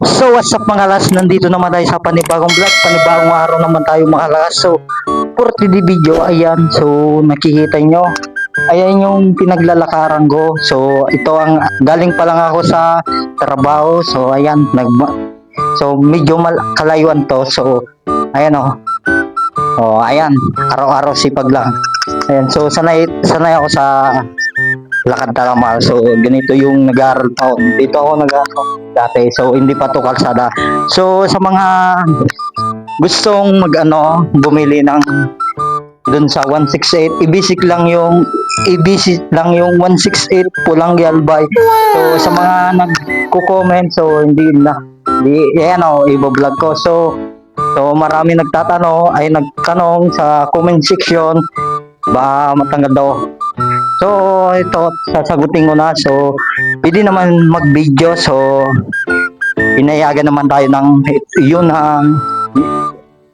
So what's up mga las, nandito naman tayo sa panibagong vlog, panibagong araw naman tayo mga las. So for today video, ayan, so nakikita nyo, ayan yung pinaglalakaran ko. So ito ang, galing pa lang ako sa trabaho. So ayan, so medyo kalayuan to. So ayan ayan, araw-araw sipag lang. Ayan, so sanay ako sa lakad talamal. So ganito yung nag-aaral pa ako. Dito ako nag-aaral dati. So hindi pa to kalsada. So sa mga gustong bumili ng dun sa 168, i-visit lang yung 168 Pulang Yalbay. So sa mga nagko-comment, so ayan i-vlog ko. So marami nagtanong sa comment section ba matanggal daw. So ito, sasagutin ko na. So pwede naman mag-video. So pinayagan naman tayo ng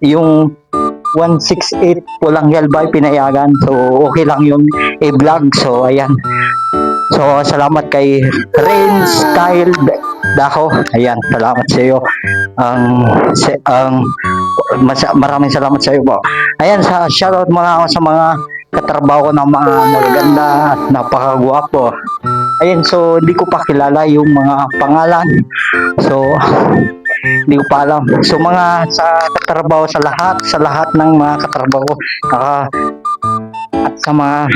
yung 168 Pulang Yalbay, pinayagan. So okay lang yun i-vlog. So ayan, so salamat kay Rain Style Dako. Ayan, salamat sa iyo. Maraming salamat sa iyo po. Ayan, shoutout mga sa mga katrabaho ko ng mga magaganda at napakagwapo. Ayan, so hindi ko pa kilala yung mga pangalan. So hindi ko pa alam. So mga sa katrabaho, sa lahat ng mga katrabaho at sa mga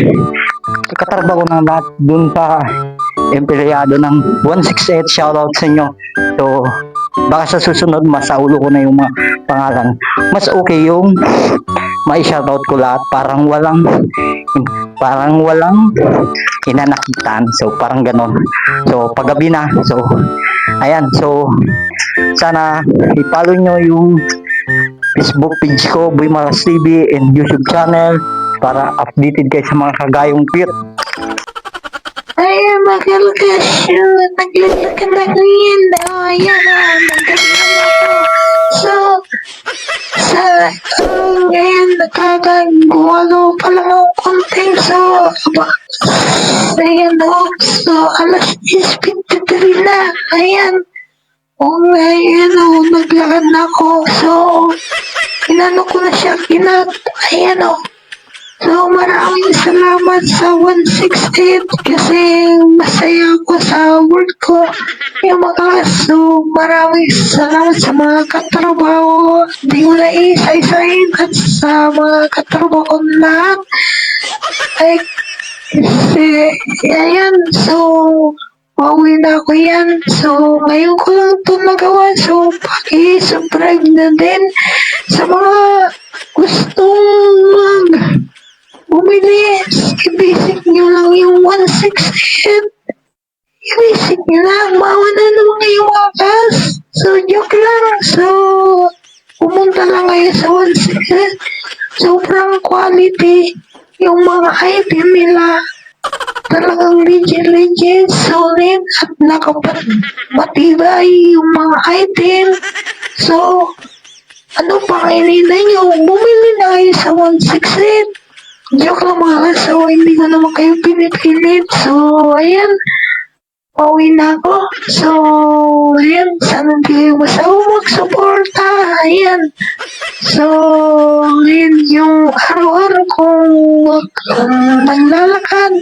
katrabaho ng lahat dun sa empleyado ng 168, shoutout sa inyo. So baka sa susunod masaulo ko na yung mga pangalan. Mas okay yung may shoutout ko lahat, parang walang hinanakitan. So parang ganon. So paggabi na. So ayan, so sana i-follow nyo yung Facebook page ko, Boy Maras TV, and YouTube channel para updated kayo sa mga kagayong cute. Ay, magalgasyo, naglalakad ako yan. Ayan, naglalakad ako. So, ngayon, nakagagawa pa lang ako content. So, ayan so, alas 10:53 na. Ayan. Naglakad na ako. So, ko na siya, ayan So, maraming salamat sa 168 kasi masaya ako sa work ko. So, maraming salamat sa mga katrabaho. Di ko na isa-isahin at sa mga katrabaho ko lahat. Ay, kasi, ayan, so, pauwi na ako yan. So, ngayon ko lang ito nagawa. So, paki-subscribe na din sa mga gustong bumili. I-basic nyo lang yung 168. I-basic nyo lang. Mawa na naman ngayong wakas. So, joke lang. So, pumunta lang kayo sa 168. Sobrang quality yung mga item nila. Talagang legit, solid, at matibay yung mga item. So, ano pa kainina nyo? Bumili na kayo sa 168. Joke lang mga so hindi ko naman kayo pinipilit. So, ayan. Pauwi na ako. So, ayan. Sana hindi kayo masawa mag-suporta. Ayan. So, ayan yung araw-araw kong naglalakad.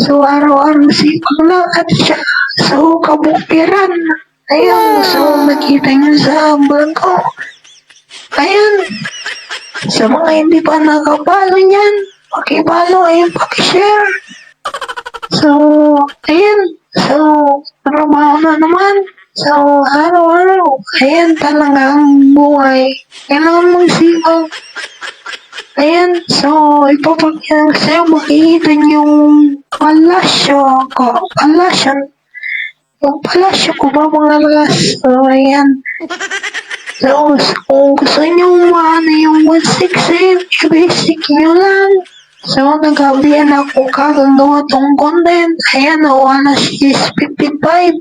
So, araw-araw sipag lang at siya. So, kabukiran. Ayan. So, nakita nyo sa vlog ko. Ayan. Sa mga hindi pa nakapalo niyan, pakipalo, ayun, pakishare. So, ayan. So, trabaho na naman. So, araw-araw, ayan talagang buhay. Kailangan mong sipag. Ayan, so, ipapakita ko sa'yo, makikita yung palasyo ko. Yung palasyo ko ba mga lakas? So, ayan. So, kung gusto nyo yung 168, i-basic nyo lang. So, nag-abiyan ako kagagawa tong content. Ayan, alas 55.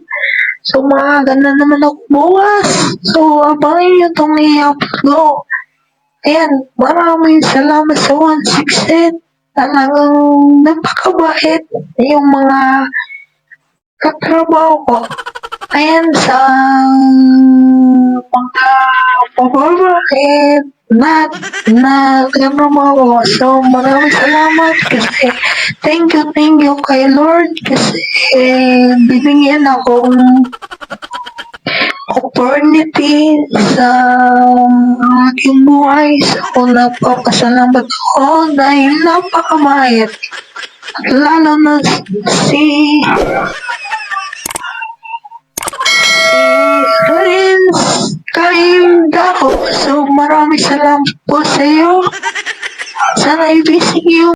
So, ganda naman ako bukas. So, abangin nyo itong i-upload ko. Ayan, maraming salamat sa 168. Talagang napakabait yung mga katrabaho ko. Ayan, sa ano mo ako. So, maraming salamat kasi thank you kay Lord kasi binigyan akong opportunity sa aking buhay. So, napapasalamat ako dahil napakamayat. At lalo na si Prince Kaim Dako. So, maraming salamat po sa iyo. Sana ibisig yung